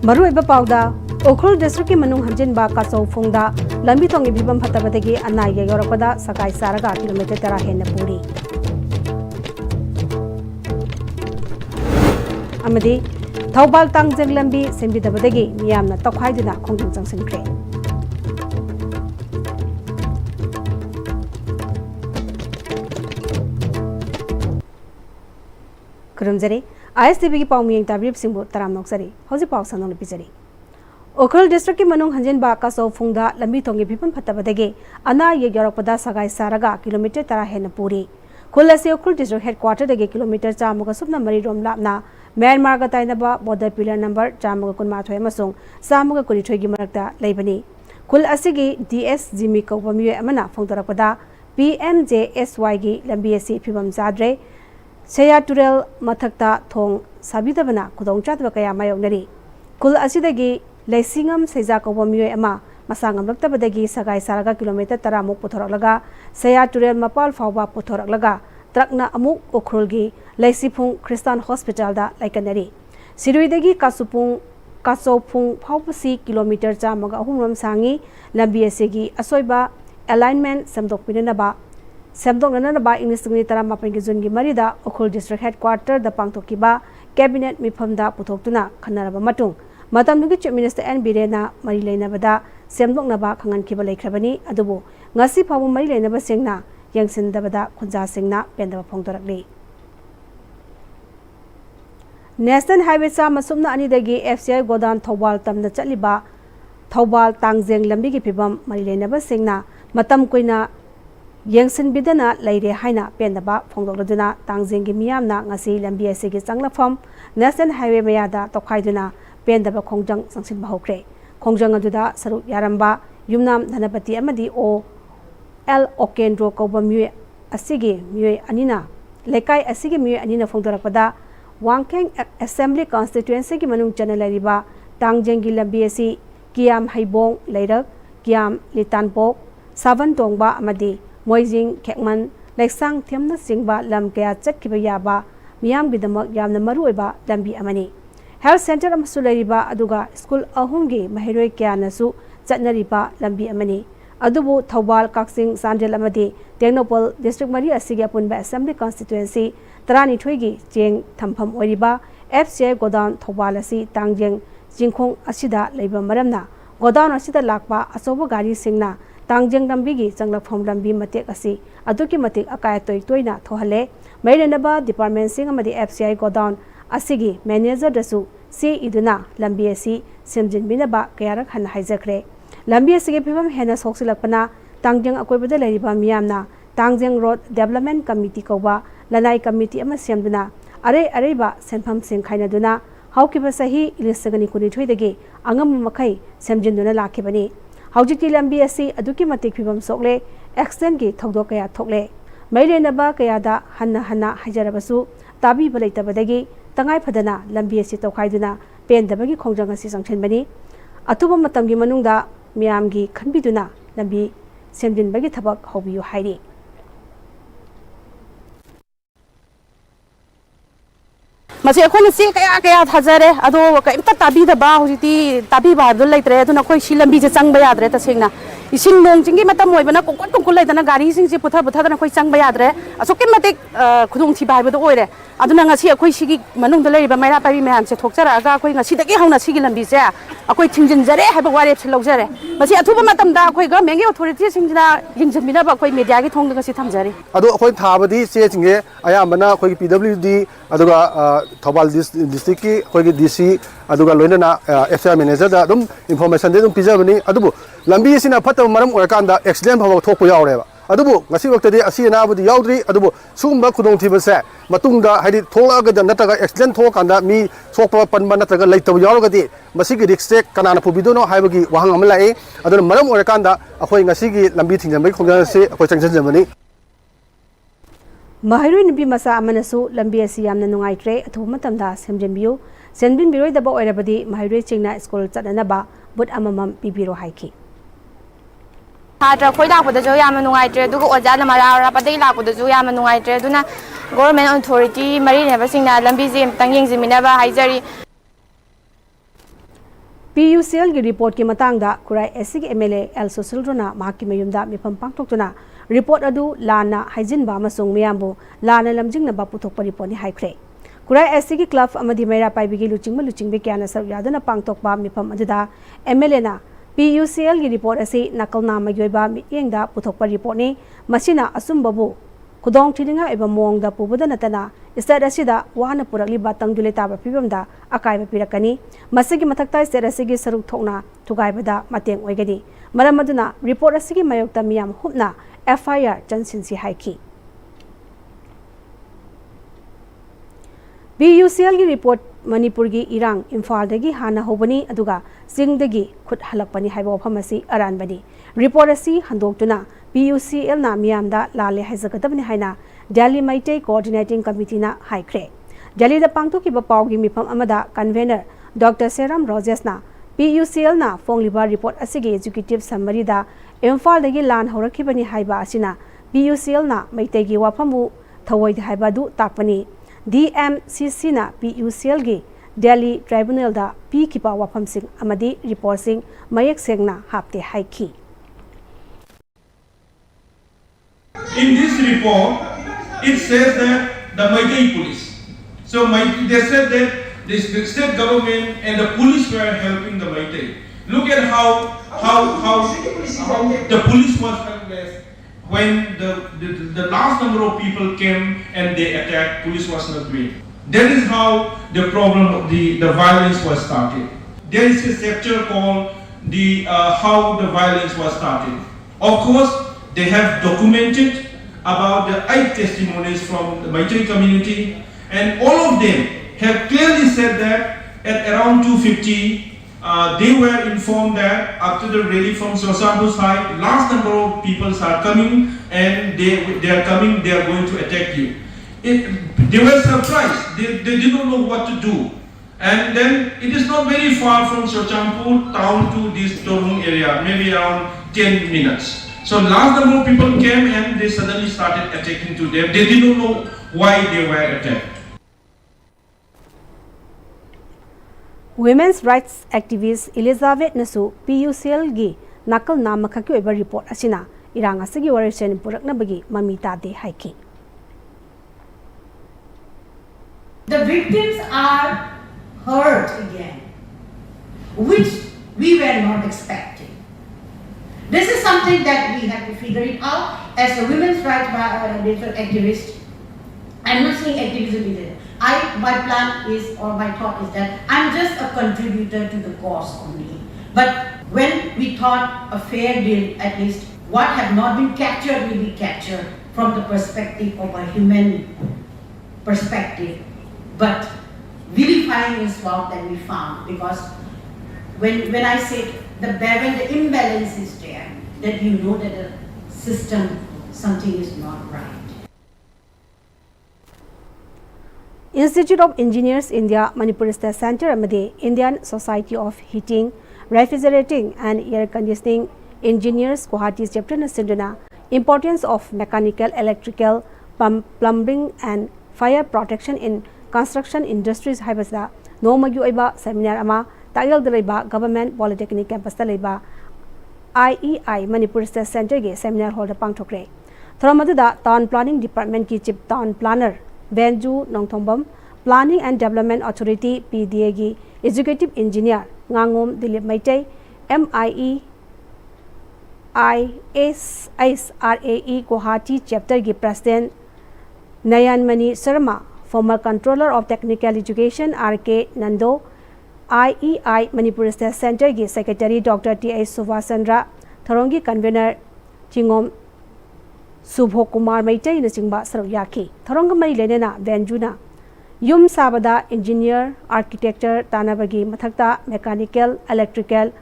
मरुइबा पाउदा Ukhrul district की मनुंग हंजिनबा काचौ फुंगदा लंबी तोंगी फिबम फतबदगी अनाये योरकपदा सगाई सारगा किलोमीटर 10 हेन पूरी अमदी थौबाल तांगजेंग लंबी सेंबिदबदगी मियामना तौखाइदुना खोंजंग चंगसिनख्रे खुरुमजरी ISTV की पाउमियंग ताब्रिब सिंबु तराम नोक्सरी हौजी पाउ सनों पिजरी उखरुल डिस्ट्रिक्ट की मनुंग हंजिनबा काचौ फुंगदा लंबी तोंगी फिबम फतबदगी अना ये योरकपदा सगाई सारगा किलोमीटर 10 हेन पूरी खुल असे Ukhrul district headquarter दगे kilometre 4 Subna मरी रोम लापना म्यांमार का ताइनबा बॉर्डर पिलर नंबर 4 अमसुंग 4 की मरक्ता लेबनी खुल असिगी DS जिमी कौबा मिये अमना फोंदरकपदा PMJSY की लंबी असी फिबम चाद्रे सेया टुरेल मथक्ता थोंग साबिदबना खुदोंग चादबा कया मायोगनरी खुल असिदगी लेसिंगम सेजा कौबा मिये अमा मसांगम रक्तबदगी सगाई सारगा किलोमीटर 10 मुक पुथोरकलगा सेया टुरेल मपाल फावबा पुथोरकलगा ट्रकना अमुक उखरुलगी लेसिफुंग क्रिस्तान हॉस्पिटल दा लाइकनरी सिरुइदगी काचौफुंग फावबसी किलोमीटर 4 सांगी लंबी असेगी असोइबा अलाइनमेंट सेमदोंगनबा इंग्लिश 18 जून की मरीदा उखरुल डिस्ट्रिक्ट हेडक्वार्टर द पांगथोकिबा कैबिनेट मिफमदा पुथोक्तुना खन्नरबा मतुंग मतमदुगी चीफ मिनिस्टर एन बिरेना मरी लेनबदा सेमदोंगनबा खंगनखिबा लेख्रबनी अदुबु ngasi फावु मरी लेनबा सिंगना यंगसिनदबदा खुंजा सिंगना पेंदबा फोंदोरकली नेशनल हाईवे चाम सुमना अनिदगी FCI गोदान थौबाल तमना चलिबा थौबाल तांगजेंग लंबी की फिबम मरी लेनबा सिंगना मतम कोइना यंगसिनबिदना लेरे हाइना पेंदबा फोंदोरदुना तांगजेंग की मियामना ngasi लंबी असेगी चंगलाफम नेशनल हाईवे मयादा तोखाइदुना पेंदबा खोंजंग संसिनबा होख्रे खोंजंग अदुदा सरुक यारंबा युमनाम धनपति अमदी ओ एल ओकेंड्रो कौबा मिये असिगी मिये अनिना लेकाई असिगी मिये अनिना फोंदोरकपदा वांगखेंग असेंबली कॉन्स्टिट्यूएंसी की मनुंग चनलरिबा तांगजेंग की लंबी असी कियाम हैबोंग लेरक कियाम लितानपोक सावन तोंगबा अमदी मोइजिंग खेकमन लेक्सांग थेमना सिंगबा लम कया चटकिबा याबा मियाम गिदमक यामना मरुओइबा लंबी अमनी हेल्थ सेंटर अमसु लेरिबा अदुगा स्कूल अहुमगी महिरोय क्यानसु चटनरिबा लंबी अमनी अदुबु थौबाल काक्सिंग सांजेल अमदी टेक्नोपोल डिस्ट्रिक्ट मरी असिगी अपुनबा असेंबली कॉन्स्टिट्यूएंसी 12 की चेंग थमफम ओरिबा FCI गोदान थौबाल असी तांगजेंग जिंखोंग असिदा लेबा मरमना गोदान असिदा लाकपा अचौबा गाड़ी सिंगना तांगजेंग लंबीगी चंगलफम लंबी मतेक असी अदुकी मतेक अकाय तोइना थोहले मैरेनबा डिपार्टमेंट सिंग अमदी FCI गोदान असिगी मैनेजर दसु सी इदुना लंबी असी सेमजिनबिनबा कयारक हन हाइजखरे लंबी असिगी फिबम हेना सोक्सिलकपना तांगजेंग अकोइबदा लेरिबा मियामना तांगजेंग रोड डेवलपमेंट कमिटी कौबा लनाई कमिटी अमा सेमदुना अरेबा सेनफम सिंग खाइनदुना हौकिबा सही 1992 अंगम मखै सेमजिनदुना लाखिबनी हौजिकी लंबी असी अदुकी मतिक फिबम सोक्ले एक्सटेंड की थौदो कया थोक्ले मैलेनबा कयादा हन्ना हाइजरबसु ताबीबा लेतबदगी तंगाई फदना लंबी असी तौखाइदुना पेंदबगी खोंजंग असी संगछनबनी अतुबा मतमगी मनुंगदा मियामगी खनबिदुना लंबी सेमजिनबगी थबक हौबियु हाइरी मसे अखोन से कया कया थाजरे अदो कइमता ताबीदबा होजिति ताबीबा हाबदो लेतरे अदुना खोइ सि लंबी जे चंगबा याद्रे तसेंगना इसिंग नोंग जिंगी मतम मोइबना कोकुल लेदना गाड़ी सिंग से पुथदना खोइ चंगबा याद्रे असोके मते खुदुंग थिबा हाबदो ओइरे अदुना ngasi अखोइ सिगी मनुंग लेरिबा मैरा पाबी मैम से थोकचरागा अखोइ ngasi दगे हौना सिगी लंबी से अखोइ थिंजिनजरे हाबा वारेप से लौजरे मसे अथुबा मतमदा अखोइ गवर्नमेंट अथॉरिटी सिंगना यिंजमिनाबा अखोइ मीडिया की थोंग ngasi थमजरे अदो अखोइ थाबदी से सिंगे अयामना अखोइ PWD अदुगा थौबाल डिस्ट्रिक्ट की अखोइ DC अदुगा लोइनना FCI मैनेजर दा दुम इंफॉर्मेशन दे दुम पिजबनी अदुबु लंबी सिना फतब मरम ओरकांदा एक्सीडेंट फाव थोकपो यावरेबा अदुबु ngasi वक्तदि असि नाबुदि यावद्रि अदुबु सुगुंबा खुदोंग थिबसे मतुंगदा हाइदि थोलागदा नतगा एक्सीडेंट थोकांदा मी सोकपा पनबा नतगा लेतब यावरगदि मसिगी रिस्क से कनाना पुबिदोनो हाइबगी वहांग अमा लाए अदुना मरम ओरकांदा अखोइ ngasiगी लंबी थिंजनबगी खोंजन से अखोइ चंगजनजमनी महिरुई नुपी मसा अमनसु लंबी असी यामना नुंगाइत्रे अथुब मतमदा सेमजनबियु सेनबिन बिरोइदबा ओइरबदि महिरुई चिंगना school चटनबा but amamam pibiro haiki. Hatra khoi lakpadasu yamna nungaitre aduga ojana mararapadai lakpadasu yamna nungaitre aduna government authority mari nebasingna lambi je amtang yengjiminaba haijari. PUCL की रिपोर्ट की मतंगदा कुराई एससी के MLA एल सुसिल्ड्रोना माकी मयुमदा मिफम पांगथोक्तुना रिपोर्ट अदु लाना हाइजिनबा अमसुंग मियामबु लाना लमजिंगनबा पुथोकपा report नि हाइख्रे कुराई SC की club अमदि मैरा पाइबिगी लुचिंगबे क्याना sir यादना पांगथोकपा मिफम अदुदा MLA ना PUCL की रिपोर्ट असी नकलना मयोइबा मियेंगदा पुथोकपा रिपोर्ट नि मसिना असुंबबु खुदोंग थिलिंगा एबा मोंगदा पुबदा नतना स्टेट असिदा वाहन पुरकलिबा तंगदुले ताबा फिबमदा अकायबा पिरकनी मसिगी मथक्ता स्टेट असिगी सरुक थोकना थुगाइबदा मतेंग ओइगनी मरम अदुना रिपोर्ट असिगी मयोक्ता मियाम हुपना FIR चनसिनसी हाइकी PUCL की रिपोर्ट मणिपुर की इरांग इम्फाल दगी हाना होबनी अदुगा सिंगदगी खुद हलकपनी हाइबा वफमसी अरानबनी रिपोर्ट असी हंदोक्तुना PUCL ना मियामदा लाले हाइजगदबनी हाइना दिल्ली मैटे कोऑर्डिनेटिंग कमिटी ना हाइख्रे दिल्ली दा पांगथोकिबा Pawgi मिफम अमदा convener doctor serum roses ना PUCL ना फोंगलिबा रिपोर्ट असिगे एजुकेटिव समरी दा इम्फाल दगी लान हौरखिबनी हाइबा असिना PUCL ना मैटेगी वाफमु थवोइद हाइबादु ताकपनी DMCC ना PUCL गी दिल्ली ट्राइब्यूनल दा पी किपा वाफम सिंह अमदी रिपोर्ट सिंह मयक सेंगना हापते हाइकी. In this report, it says that the Meitei police. So they said that the state government and the police were helping the Meitei. Look at how the police was helpless when the last number of people came and they attacked. Police was not doing. That is how the problem, the violence was started. There is a chapter called the how the violence was started. Of course, they have documented about the 8 testimonies from the Meitei community, and all of them have clearly said that at around 2:50, they were informed that after the rally from Sosambu side, large number of people are coming and they are coming, they are going to attack you. They were surprised, they did not know what to do. And then it is not very far from Sochampur town to this Torung area, maybe around 10 minutes. So large number of people came and they suddenly started attacking to them. They did not know why they were attacked. Women's rights activist Elizabeth Nasu PUCL gi nakal namakha ki oiba report asina irang asigi warisen purakna bagi mamita de haiki. The victims are hurt again, which we were not expecting. This is something that we have to figure it out as a women's rights activist. I'm not saying activism either. My plan is, or my thought is that I'm just a contributor to the cause only. But when we thought a fair deal, at least what have not been captured will be captured from the perspective of a human perspective. But vilifying is what that we found, because when I say when the imbalance is there, that you know that the system, something is not right. Institute of Engineers India Manipuri State Center amadi Indian Society of Heating, Refrigerating and Air Conditioning Engineers Guwahati chapter na sinduna importance of mechanical, electrical, plumbing and fire protection in construction industries haibasa nomagi oiba seminar ama tagal dreiba government polytechnic campus ta leiba IEI Manipuri State Center ge seminar hall da pangthokre thramadu town planning department ki chief town planner Benju Nongthombam, Planning and Development Authority PDA gi Executive Engineer Ngangom Dilip Maitei, MIE ISRAE Guwahati Chapter gi President Nayanmani Sharma, former Controller of Technical Education RK Nando, IEI Manipuri State Center gi Secretary Dr. T.A. Suvasandra, Thorongi Convener Chingom Subho Kumar Maitei na chingba sarok yaki thoronga mari lenena Benjuna yum sabada engineer architecture tanabagi mathakta mechanical electrical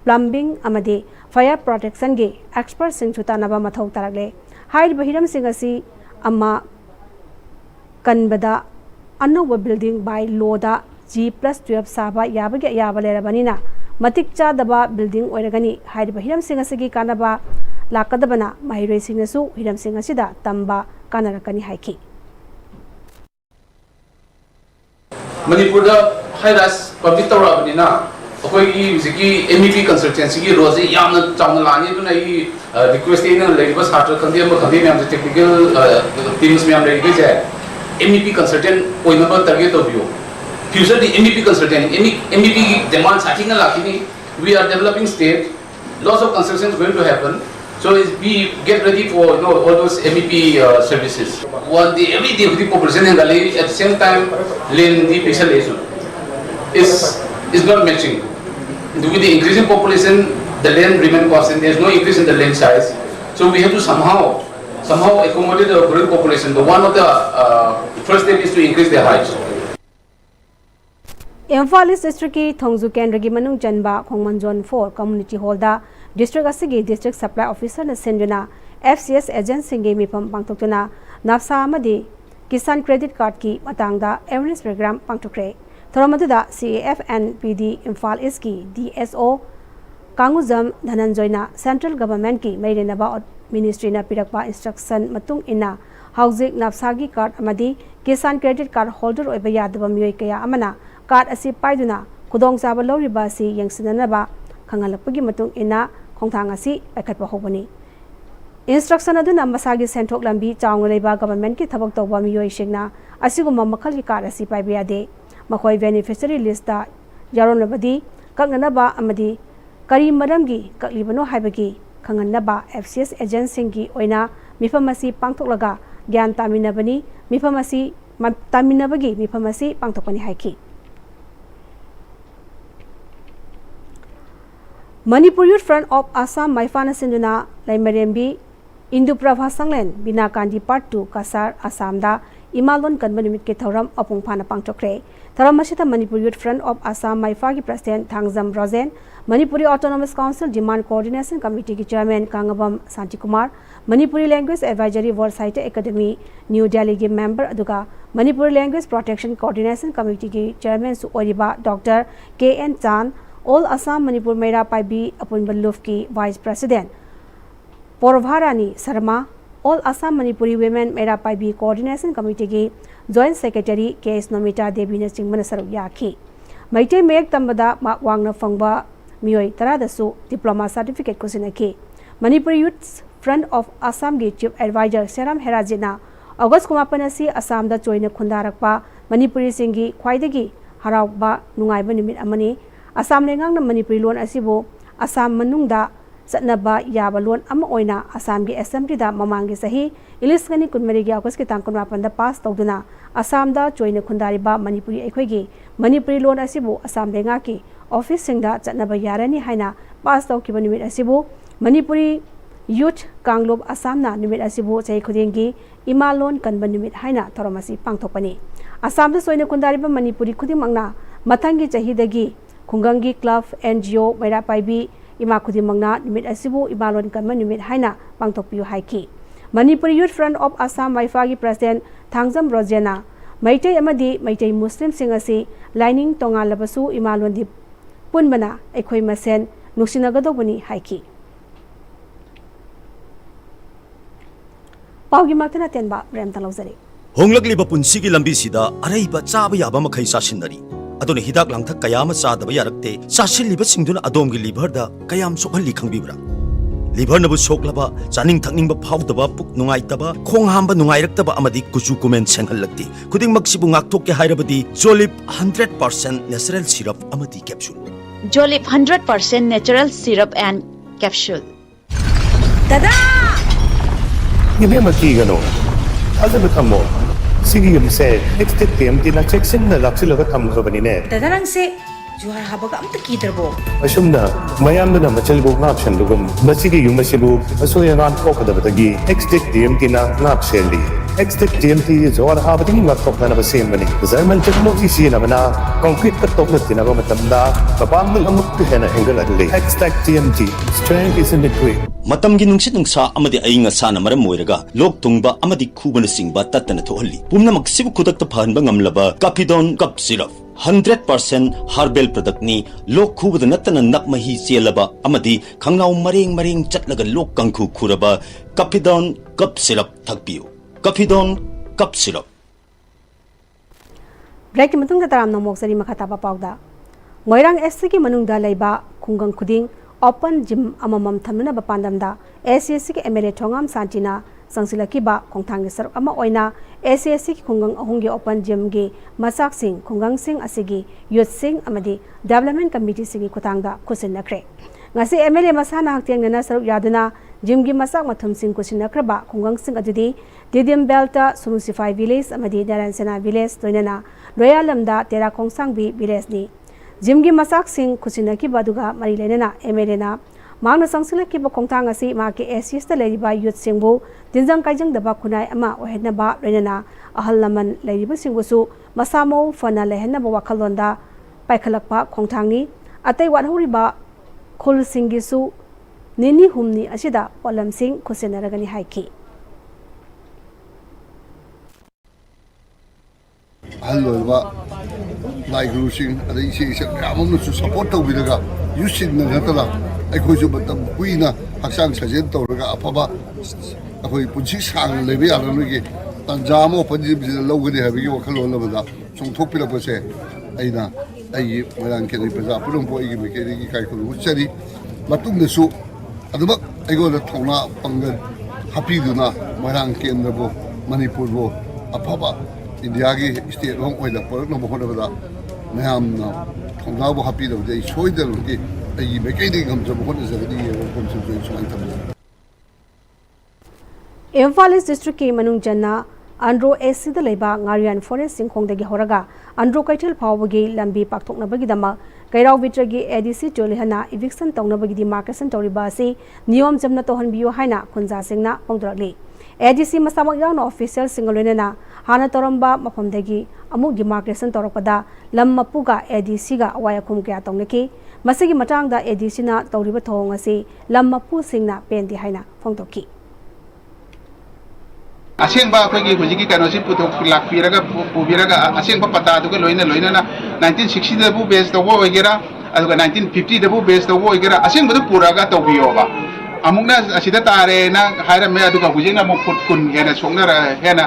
plumbing amadi fire protection ge expert sing tanaba mathau taragle hair bahiram sing asi amma kanbada annowa building by law da G+12 saba yabage yabalerabanina matik chadaba building oiragani hairiba hiramsing asigi kanaba lakadabana mahiroising nasu hiramsing asida tamba kanarakani haiki Manipur high-rise public tawrabnina akoi ki MEP consultancy ki role yamna chawna lani duna request ina leiba satra khandi am khandi myam technical teams myam lei ge MEP consultant oina ba target to bio future the MEP consultant MEP ki demand setting na lakini we are developing state lots of construction is going to happen so we get ready for all those MEP services one the every day the population in Gali at the same time land the special is not matching due to the increasing population the land remain constant there is no increase in the land size so we have to somehow accommodate the growing population but one of the first step is to increase their height Imphal East District ki Thongju Kendra gi manung janba Khongman Zone 4 Community Hall da District asigi District Supply Officer na senduna FCS agency ge mifam pangtokuna napsa amadi Kisan Credit Card ki matangda awareness program pangtokre thoramatuda CAF and PD Imphal East ki DSO Kanguzam Dhananjoyna Central Government ki Mairenaba Ministry na pirakpa instruction matung ina hauzik napsagi card amadi Kisan Credit Card holder oiba yadaba miyoi kaya amana card asi paiduna kudong saba loriba si yangsinanaba khangalakpagi matung ina khongthang asi paikhatpa hobani instruction aduna masagi senthok lambi chaung leiba government ki thabak tawba miyoi singna asiguma makhal ki card asi paiba yade makhoi beneficiary list da yaronabadi kaknanaba amadi kari maramgi kaklibano haibagi khanganaba FCS agency gi oina mifamasi pangthoklaga gyan taminabani mifamasi taminabagi mifamasi pangthokani haiki Manipur Youth Front of Assam Maifana Sinduna Laimarembi Induprabha Sanglen Bina Kandi Part 2 Kasar Assam da Imalon Kanbanimit ke Thoram Apung Phana Pangchokre Thoram Mashita Manipur Youth Front of Assam Maifagi President Thangzam Rosen Manipuri Autonomous Council Demand Coordination Committee ki Chairman Kangabam Santi Kumar Manipuri Language Advisory World Academy New Delhi ki member aduga Manipuri Language Protection Coordination Committee ki Chairman Su Oriba Dr. KN Chan All Assam Manipur Mera Paibi Apun Balluf ki Vice President Porvarani Sarma All Assam Manipuri Women Mera Paibi Coordination Committee ki Joint Secretary K.S. Nomita Devi na Chingmana Saruk Yaki Maite Mek Tambada Mak Wangna Fangba Miyoi Taradasu Diploma Certificate Kusinaki Manipuri Youth Front of Assam ki Chief Advisor Seram Herajina August Kumapanasi Assam da Joina Khundarakpa Manipuri Singi Khwaidagi Harawba Nungaiba Nimit Amani Assam lengang na Manipuri lon asibo Assam manungda satnaba yaba lon ama oina Assam gi assembly da mamangi sahi ilisngani kunmari gi August ki tangkun mapan da pass tawduna Assam da joina khundari ba Manipuri ekhoi gi Manipuri lon asibo Assam lenga ki office singda satnaba yarani haina pass taw ki nimit asibo Manipuri Youth Kanglob Assam na nimit asibo chai khudengi imalon kanban nimit haina thoramasi pangthokpani Assam da soina khundari ba Manipuri khudimangna mathangi chahidagi Khungangi Club NGO Maira Paibi Ima Khudimangna Nimit Asibu Ibalon Kanma Nimit Haina Pangtokpiu Haiki Manipuri Youth Front of Assam Maifagi President Thangzam Rojena Maitei Amadi Maitei Muslim Singasi Lining Tonga Labasu Imalon Di Punbana Ekhoi Masen Nuksinagadobani Haiki Paugi Maktana Tenba Rem Talawzari Honglakliba punsigi lambisida araiba chaba yaba makhai sasinari adone hidak langthak kayama chadaba yarakte sasilliba singduna adomgi liver da kayam sokhalli khangbibra liver nabu soklaba chaning thakningba phawdaba puk nungaitaba khong hamba nungairaktaba amadi kuchu kumen senghallakti khuding maksibu ngakthok ke hairabadi Jolip 100% natural syrup amadi capsule Jolip 100% natural syrup and capsule Tada! Ibe makigano Alda betamo Sige yung se, next time tina check sin na laksila ka tam ka banine. Tadarang se, juhar habaga am takitarbo. Asum na, mayam na machalbo ngapshan lugum. Masige yung masibu, aso yung ngan ko kada batagi. Next time tina ngapseli. Next time tina juhar habating ngaktok na nabasim bani. Zaman check mo isi na mana, concrete katok na tinago matamda, kapang amuk na hengal adli. Next time strength is in the quick. Matamgi nungsit nungsa amadi ainga sana maram moiraga lok tungba amadi khubana singba tatana thohalli pumna maksibu khudak ta phanba ngamlaba kapidon kap syrup 100% harbel product ni lok khubada natana nak mahi chelaba amadi khangnaw mareng chatlaga lok kangkhu khuraba Cafidon cup syrup thakpiu. Cafidon cup syrup. Break matung da taram namok sari makhata pa pawda. Ngoirang SC ki manungda laiba khungang khuding open gym amamam thamna ba pandamda ACSC ki MLA Thongam Santina Sangsilaki ba khongthang saruk ama oina ACSC ki khungang ahunggi open gym gi masak sing khungang sing asigi youth sing amadi development committee sigi khutangda khusin nakre ngasi MLA masana haktiang nana saruk yaduna gym gi masak mathum sing khusin nakraba khungang sing adudi Didim Belta Sunusify village amadi Daransana village toinana Royalamda Tera Khongsangbi village ni gym gi masak sing khusinaki baduga mari lenana MLA na Magna Sangsilaki ba khongthang asi ma ke ACS ta leriba youth singbu dinjang kaijang daba khunai ama ohena ba renana ahal laman leriba singbusu masamo fana lehena ba wakhalonda paikhalakpa khongthangni atai wadhori ba khul singisu nini humni asida polam sing khusenaragani haiki halwa lai guru sing adai isi amam su support tawbidaga yusin na gatala ꯑꯩꯈꯣꯏꯁꯨ ꯃꯇꯝ ꯀꯨꯏꯅ ꯍꯛꯆꯥꯡ ꯁꯥꯖꯦꯜ ꯇꯧꯔꯒ ꯑꯐꯕ ꯑꯩꯈꯣꯏ ꯄꯨꯟꯁꯤ ꯁꯥꯡꯅ ꯂꯩꯕ ꯌꯥꯅꯕꯒꯤ ꯇꯥꯟꯖꯥ ꯑꯃ ꯑꯣꯄꯟ ꯖꯤꯝꯁꯤꯗ ꯂꯧꯒꯅꯤ ꯍꯥꯏꯕꯒꯤ ꯋꯥꯈꯜꯂꯣꯟ ꯑꯃꯗ ꯆꯣꯡꯊꯣꯛꯄꯤꯔꯛꯄꯁꯦ ꯑꯩꯅ ꯑꯩꯒꯤ ꯃꯣꯏꯔꯥꯡ ꯀꯦꯟꯗ꯭ꯔꯒꯤ ꯄ꯭ꯔꯖꯥ ꯄꯨꯝꯅꯃꯛꯄꯨ ꯑꯩꯒꯤ ꯃꯥꯏꯀꯩꯗꯒꯤ ꯏꯀꯥꯏ ꯈꯨꯔꯨꯝ ꯎꯠꯆꯔꯤ ꯃꯇꯨꯡꯗꯁꯨ ꯑꯗꯨꯃꯛ ꯑꯩꯉꯣꯟꯗ ꯊꯧꯅꯥ ꯄꯥꯡꯒꯜ ꯍꯥꯞꯄꯤꯗꯨꯅ ꯃꯣꯏꯔꯥꯡ ꯀꯦꯟꯗ꯭ꯔꯕꯨ ꯃꯅꯤꯄꯨꯔꯕꯨ ꯑꯐꯕ ꯏꯟꯗꯤꯌꯥꯒꯤ ꯁ꯭ꯇꯦꯠ ꯑꯃ ꯑꯣꯏꯅ ꯄꯨꯔꯛꯅꯕ ꯍꯣꯠꯅꯕꯗ ꯃꯌꯥꯝꯅ ꯊꯧꯅꯥꯕꯨ ꯍꯥꯞꯄꯤꯗꯕꯗꯤ ꯑꯩ ꯁꯣꯏꯗꯅꯃꯛꯀꯤ ꯑꯩꯒꯤ ꯃꯥꯏꯀꯩꯗꯒꯤ ꯉꯝꯖꯕ ꯍꯣꯠꯅꯖꯒꯅꯤ ꯋꯥꯐꯝꯁꯤꯡꯁꯨ ꯑꯩ ꯁꯨꯃꯥꯏꯅ ꯊꯝꯖꯒꯦ Imphal East District ki manung janna Andro SC da laiba Ngarian Forest singkhongdagi horaga Andro Kaithel phawbagi lambi pakthoknabagi dama Kairau Vitragi ADC Jolihana eviction tawnabagi demarcation tawriba asi niyom jamna tohanbiyo haina khunja singna pongdrakli ADC masamak yauna official singaloinena hana toramba mafamdagi amuk demarcation tawrakpada lam mapuga ADC ga awayakhum kya tawnaki masigi matangda ADC na tawriba thong asi lam mapu singna pendi haina phongtoki असेंबा अखोगी हुजिकी कनोसि पुथोक लाखपिरगा पुबिरगा असेंबा पता दुगा लोइना 1960 दबु base तवो ओइगेरा अदुगा 1950 दबु base तवो ओइगेरा असेंबा पुरागा तवबियोबा अमुकना असिदा तारे ना हायरा मे अदुगा हुजिना मो foot कुन हेना सोंगना हेना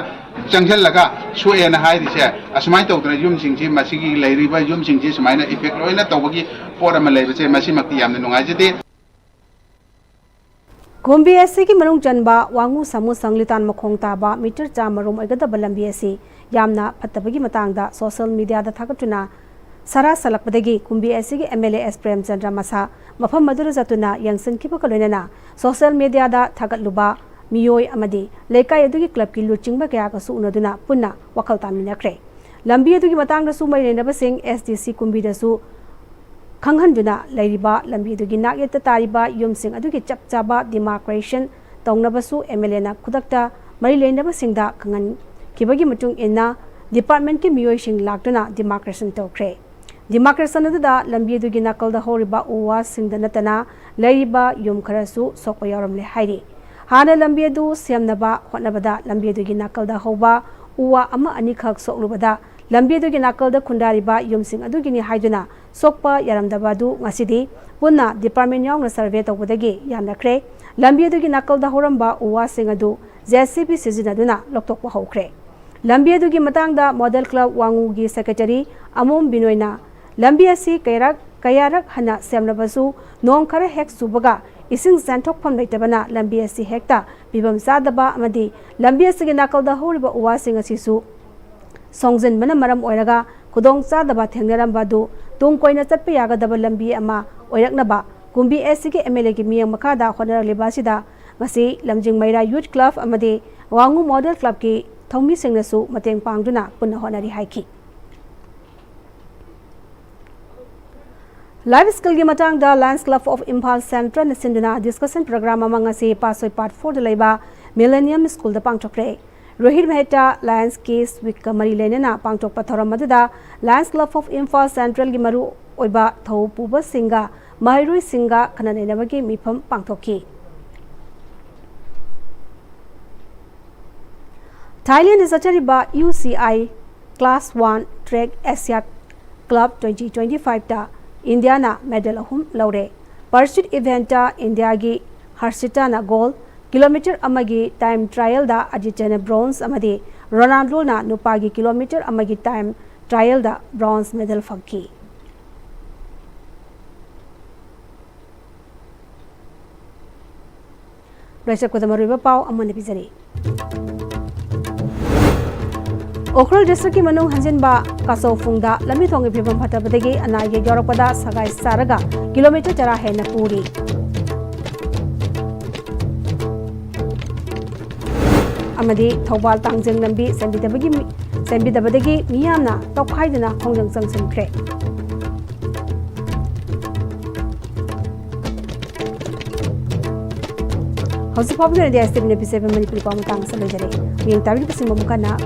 चंगजलगा सोएना हायदिसे असमाय तवदना युमसिंगसि मसिगी लैरिबा युमसिंगसि समायना effect लोइना तवबगी पोरम लैबसे मसि मक्ति यामना नुंगाइजदे Gombe SC ki manung janba wangu samu sanglitan makhong taba meter chamarom oigadaba lambi asi yamna phattabagi matangda social media da thakatuna sara salakpadagi Gombe SC ki MLA S Prem Chandra Masa mafam madura zatuna yangsan kiba kaloinana social media da thagatluba miyoi amadi lekai adugi club ki luchingba kaya ka su unaduna punna wakal taminakre lambi adugi matangda su mai renaba sing SDC Gombe da su Khanghanduna Lairiba Lambi dugi Nagyata Tariba Yumsing adugi Chapchaba Demarcation Tongnabasu MLA na Kudakta Marilenaba Singda Kangan Kibagi Matung Inna Department ki Miyoi Sing Lagduna Demarcation Tokre Demarcation da Lambi dugi Nakalda Horiba Uwa Singda Natana Lairiba Yum Karasu Sokwayaramle Hairi Hana Lambi du Siamnaba Hotnabada Lambi dugi Nakalda Hoba Uwa Ama Anikak Soklubada Lambi dugi Nakalda Kundariba Yumsing adugini Haiduna Sokpa Yaramdabadu Ngasidi Punna Department Yaungna Survey Tawbadagi Yamnakre Lambi adugi Nakalda Horamba Uwa Singadu JCB Sizinaduna Loktokpa Hokre Lambi adugi Matangda Model Club Wangugi Secretary Amom Binoina Lambi asi Kayarak Hana Semnabasu Nong Kara Hek Subaga Ising Zantok Pam Laitabana Lambi asi Hekta Bibam Sadaba Amadi Lambi asi Nakalda Horiba Uwa Singasisu Songzen Mana Maram Oiraga Kudong Sadaba Thengnarambadu Tung koina chatpa yagadaba lambi ama oiraknaba Gombe SC ki MLA ki miyang makada honaralibasida ngasi lamjing maira youth club amade wangu model club ki thongmi singnasu mateng pangduna punna honari haiki live skill gi matang da Lions Club of Imphal Central Sinduna discussion program amang ngasi pasoi part 4 da leiba Millennium School da pangchokre Rohit Mehta Lions Case Week Kamari Lenena Pangtok Pathoram Madada Lions Club of Imphal Central Gimaru Oiba Thau Puba Singa Mahirui Singa Kananenabagi Mipam Pangtoki Thailand is a chariba UCI Class 1 Track Asia Club 2025 India na medal ahum laure. Pursuit event India gi Harshita na gold, kilometer amagi time trial da Aditya bronze amadi Ronaldo na nupagi kilometer amagi time trial da bronze medal fangki. Raisa ko damariba pau amane bizari. Okral district ki manung hanjin ba kaso fungda lami thongi phibam phatabadagi anage yorapada sagai saraga kilometer tara hena puri. Amadi Thobal Tangjeng lambi sembidabadagi miyamna tokhaidana khongjang changsankhre. Hausa Public Radio 7 Manipuri Pamutang Salajare. Yang tabi pasing mamukana